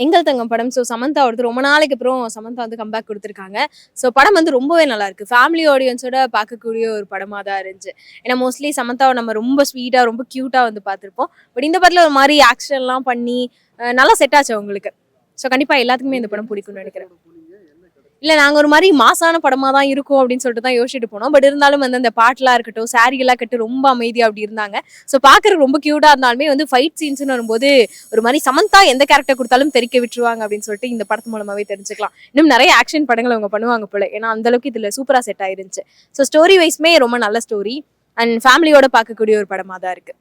எங்கள் தங்கம் படம். ஸோ சமந்தா வந்து ரொம்ப நாளைக்கு அப்புறம் சமந்தா வந்து கம்பேக் கொடுத்துருக்காங்க. ஸோ படம் வந்து ரொம்பவே நல்லா இருக்கு. ஃபேமிலி ஆடியன்ஸோட பார்க்கக்கூடிய ஒரு படமா தான் இருந்துச்சு. ஏன்னா மோஸ்ட்லி சமந்தாவை நம்ம ரொம்ப ஸ்வீட்டா ரொம்ப கியூட்டா வந்து பார்த்துருப்போம். பட் இந்த படத்துல ஒரு மாதிரி ஆக்ஷன்லாம் பண்ணி நல்லா செட் ஆச்சு அவங்களுக்கு. ஸோ கண்டிப்பா எல்லாத்துக்குமே இந்த படம் பிடிக்கும்னு நினைக்கிறேன். இல்ல நாங்க ஒரு மாதிரி மாசான படமா தான் இருக்கும் அப்படின்னு சொல்லிட்டு தான் யோசிச்சுட்டு போனோம். பட் இருந்தாலும் வந்து அந்த பாட்டுலாம் இருக்கட்டும், சாரிகள்லாம் கட்டு ரொம்ப அமைதியா அப்படி இருந்தாங்க. ஸோ பாக்குறதுக்கு ரொம்ப கியூட்டா இருந்தாலுமே வந்து ஃபைட் சீன்ஸ்னு வரும்போது ஒரு மாதிரி சமந்தா எந்த கேரக்டர் கொடுத்தாலும் தெரிக்க விட்டுருவாங்க அப்படின்னு சொல்லிட்டு இந்த படத்து மூலமாவே தெரிஞ்சுக்கலாம். இன்னும் நிறைய ஆக்ஷன் படங்கள் அவங்க பண்ணுவாங்க போல. ஏன்னா அந்த அளவுக்கு இதுல சூப்பரா செட் ஆயிருந்துச்சு. ஸோ ஸ்டோரி வைஸ்மே ரொம்ப நல்ல ஸ்டோரி அண்ட் ஃபேமிலியோட பார்க்கக்கூடிய ஒரு படமா தான் இருக்கு.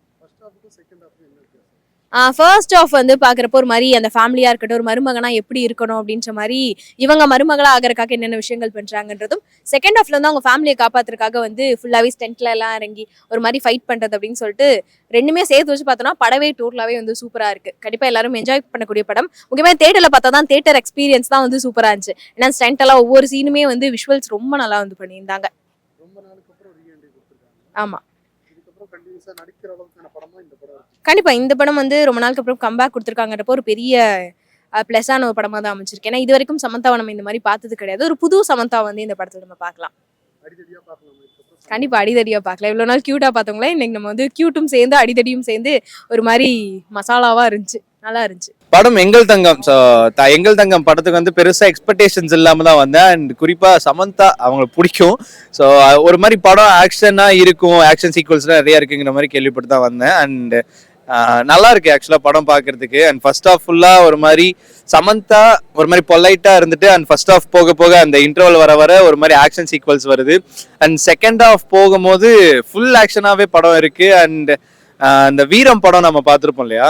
ஃபர்ஸ்ட் ஆஃப் வந்து பார்க்குறப்போ ஒரு மாதிரி அந்த ஃபேமிலியாக இருக்கட்டும், ஒரு மருமகனா எப்படி இருக்கணும் அப்படின்ற மாதிரி இவங்க மருமகளாக ஆகிறதுக்காக என்னென்ன விஷயங்கள் பண்ணுறாங்கன்றதும், செகண்ட் ஆஃப்ல வந்து அவங்க ஃபேமிலியை காப்பாற்றுறதுக்காக வந்து ஃபுல்லாகவே ஸ்டென்ட்ல எல்லாம் இறங்கி ஒரு மாதிரி ஃபைட் பண்ணுறது அப்படின்னு சொல்லிட்டு ரெண்டுமே சேர்த்து வச்சு பார்த்தோன்னா படவே டோட்டலாகவே வந்து சூப்பராக இருக்குது. கண்டிப்பாக எல்லாரும் என்ஜாய் பண்ணக்கூடிய படம். முக்கியமாக தேட்டரில் பார்த்தா தான் தேட்டர் எக்ஸ்பீரியன்ஸ் தான் வந்து சூப்பராக இருந்துச்சு. ஏன்னா ஸ்டென்ட் எல்லாம் ஒவ்வொரு சீனுமே வந்து விஷுவல்ஸ் ரொம்ப நல்லா வந்து பண்ணியிருந்தாங்க. ஆமாம், கண்டிப்பா இந்த படம் வந்து ரொம்ப நாளுக்கு அப்புறம் கம்பேக் கொடுத்துருக்காங்கன்றப்போ ஒரு பெரிய பிளஸான ஒரு படமா தான் அமைச்சிருக்கு. ஏன்னா இது வரைக்கும் சமந்தாவை நம்ம இந்த மாதிரி பார்த்தது கிடையாது. ஒரு புது சமந்தா வந்து இந்த படத்துல நம்ம பார்க்கலாம். கண்டிப்பா அடிதடியா பார்க்கலாம். இவ்வளவு நாள் கியூட்டா பார்த்தவங்களே இன்னைக்கு நம்ம வந்து கியூட்டும் சேர்ந்து அடிதடியும் சேர்ந்து ஒரு மாதிரி மசாலாவா இருந்துச்சு. நல்லா இருந்துச்சு படம். எங்கள் தங்கம். ஸோ எங்கள் தங்கம் படத்துக்கு வந்து பெருசா எக்ஸ்பெக்டேஷன்ஸ் இல்லாம தான் வந்தேன். அண்ட் குறிப்பா சமந்தா அவங்களுக்கு பிடிக்கும். ஸோ ஒரு மாதிரி படம் ஆக்ஷனா இருக்கும், ஆக்ஷன் சீக்வல்ஸ்லாம் நிறைய இருக்குங்கிற மாதிரி கேள்விப்பட்டு தான் வந்தேன். அண்ட் நல்லா இருக்கு ஆக்சுவலா படம் பாக்குறதுக்கு. அண்ட் ஃபர்ஸ்ட் ஆஃப் ஃபுல்லா ஒரு மாதிரி சமந்தா ஒரு மாதிரி பொலைட்டா இருந்துட்டு, அண்ட் ஃபர்ஸ்ட் ஆஃப் போக போக அந்த இன்டர்வல் வர வர ஒரு மாதிரி ஆக்ஷன் சீக்வல்ஸ் வருது. அண்ட் செகண்ட் ஆஃப் போகும்போது ஃபுல் ஆக்ஷனாவே படம் இருக்கு. அண்ட் இந்த வீரம் படம் நம்ம பார்த்துருப்போம் இல்லையா,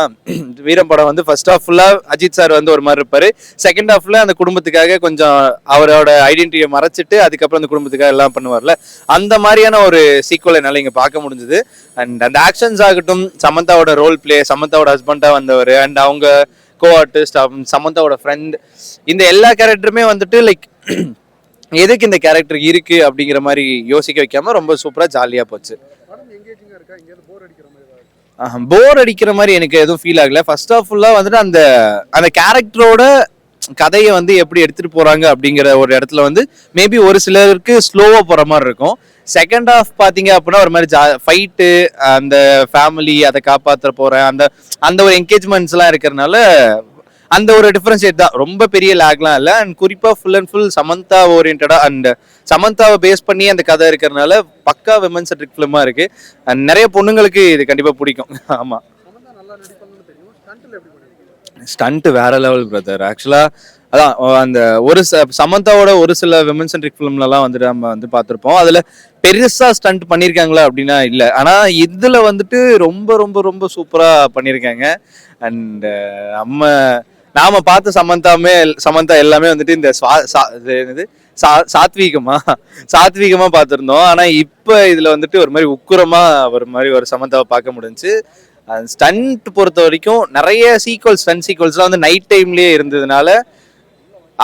வீரம் படம் வந்து ஃபர்ஸ்ட் ஆஃப் ஃபுல்லா அஜித் சார் வந்து ஒரு மாதிரி இருப்பாரு. செகண்ட் ஹாஃப்ல அந்த குடும்பத்துக்காக கொஞ்சம் அவரோட ஐடென்டிட்டியை மறைச்சிட்டு அதுக்கப்புறம் அந்த குடும்பத்துக்காக எல்லாம் பண்ணுவார்ல, அந்த மாதிரியான ஒரு சீக்வல் என்னால் இங்கே பார்க்க முடிஞ்சது. அண்ட் அந்த ஆக்ஷன்ஸ் ஆகட்டும், சமந்தாவோட ரோல் பிளே, சமந்தாவோட ஹஸ்பண்டா வந்தவர், அண்ட் அவங்க கோ ஆர்டிஸ்ட், சமந்தாவோட ஃப்ரெண்ட், இந்த எல்லா கேரக்டருமே வந்துட்டு லைக் எதுக்கு இந்த கேரக்டர் இருக்கு அப்படிங்கிற மாதிரி யோசிக்க வைக்காம ரொம்ப சூப்பரா ஜாலியா போச்சு. போர் அடிக்கிற மாதிரி எனக்கு எதுவும் ஃபீல் ஆகல. ஃபர்ஸ்ட் ஆஃப் ஃபுல்லா வந்துட்டு அந்த அந்த கேரக்டரோட கதையை வந்து எப்படி எடுத்துட்டு போறாங்க அப்படிங்கிற ஒரு இடத்துல வந்து மேபி ஒரு சிலருக்கு ஸ்லோவா போற மாதிரி இருக்கும். செகண்ட் ஹாஃப் பாத்தீங்க அப்படின்னா ஒரு மாதிரி ஃபைட்டு, அந்த ஃபேமிலி அதை காப்பாற்ற போறேன், அந்த அந்த ஒரு என்கேஜ்மெண்ட்ஸ் எல்லாம் இருக்கிறதுனால அந்த ஒரு டிஃபரன்ஷியேட் தான், ரொம்ப பெரிய லேக்லாம் இல்லை. அண்ட் குறிப்பா ஃபுல் அண்ட் ஃபுல் சமந்தா ஓரியன்டா அண்ட் சமந்தாவை பேஸ் பண்ணி அந்த கதை இருக்கிறதுனால பக்கா விமன் சென்ட்ரிக் ஃபிலிமா இருக்கு. அண்ட் நிறைய பொண்ணுங்களுக்கு இது கண்டிப்பா பிடிக்கும். ஆமா, ஸ்டண்ட் வேற லெவல் பிரதர். ஆக்சுவலா அதான் அந்த ஒரு சமந்தாவோட ஒரு சில விமன் சென்ட்ரிக் ஃபிலிம்லாம் வந்துட்டு நம்ம வந்து பார்த்துருப்போம். அதுல பெருசா ஸ்டண்ட் பண்ணியிருக்காங்களா அப்படின்னா இல்லை, ஆனா இதுல வந்துட்டு ரொம்ப ரொம்ப ரொம்ப சூப்பரா பண்ணியிருக்காங்க. அண்ட் நாம பார்த்த சமந்தா எல்லாமே வந்துட்டு இந்த சாத்வீகமா பார்த்திருந்தோம். ஆனா இப்ப இதுல வந்துட்டு ஒரு மாதிரி உக்குரமா ஒரு மாதிரி ஒரு சமந்தாவை பார்க்க முடிஞ்சு. ஸ்டண்ட் பொறுத்த வரைக்கும் நிறைய ஸ்டண்ட் சீக்வல்ஸ்லாம் வந்து நைட் டைம்லயே இருந்ததுனால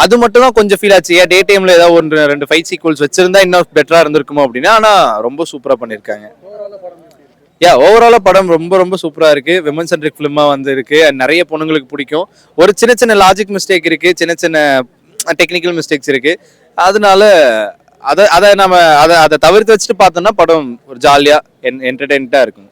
அது மட்டும் தான் கொஞ்சம் ஃபீல் ஆச்சு. டே டைம்ல ஏதாவது ஒன்று ரெண்டு ஃபைட் சீக்வல்ஸ் வச்சிருந்தா இன்னும் பெட்டரா இருந்திருக்குமோ அப்படின்னா. ஆனா ரொம்ப சூப்பரா பண்ணிருக்காங்க. ஓவராலா படம் ரொம்ப ரொம்ப சூப்பரா இருக்கு. விமன் சென்ட்ரிக் ஃபிலிமா வந்து இருக்கு. நிறைய பொண்ணுங்களுக்கு பிடிக்கும். ஒரு சின்ன சின்ன லாஜிக் மிஸ்டேக் இருக்கு, சின்ன சின்ன டெக்னிக்கல் மிஸ்டேக்ஸ் இருக்கு. அதனால அதை நம்ம அதை தவிர்த்து வச்சுட்டு பார்த்தோம்னா படம் ஒரு ஜாலியா என்டர்டெயின்டா இருக்கும்.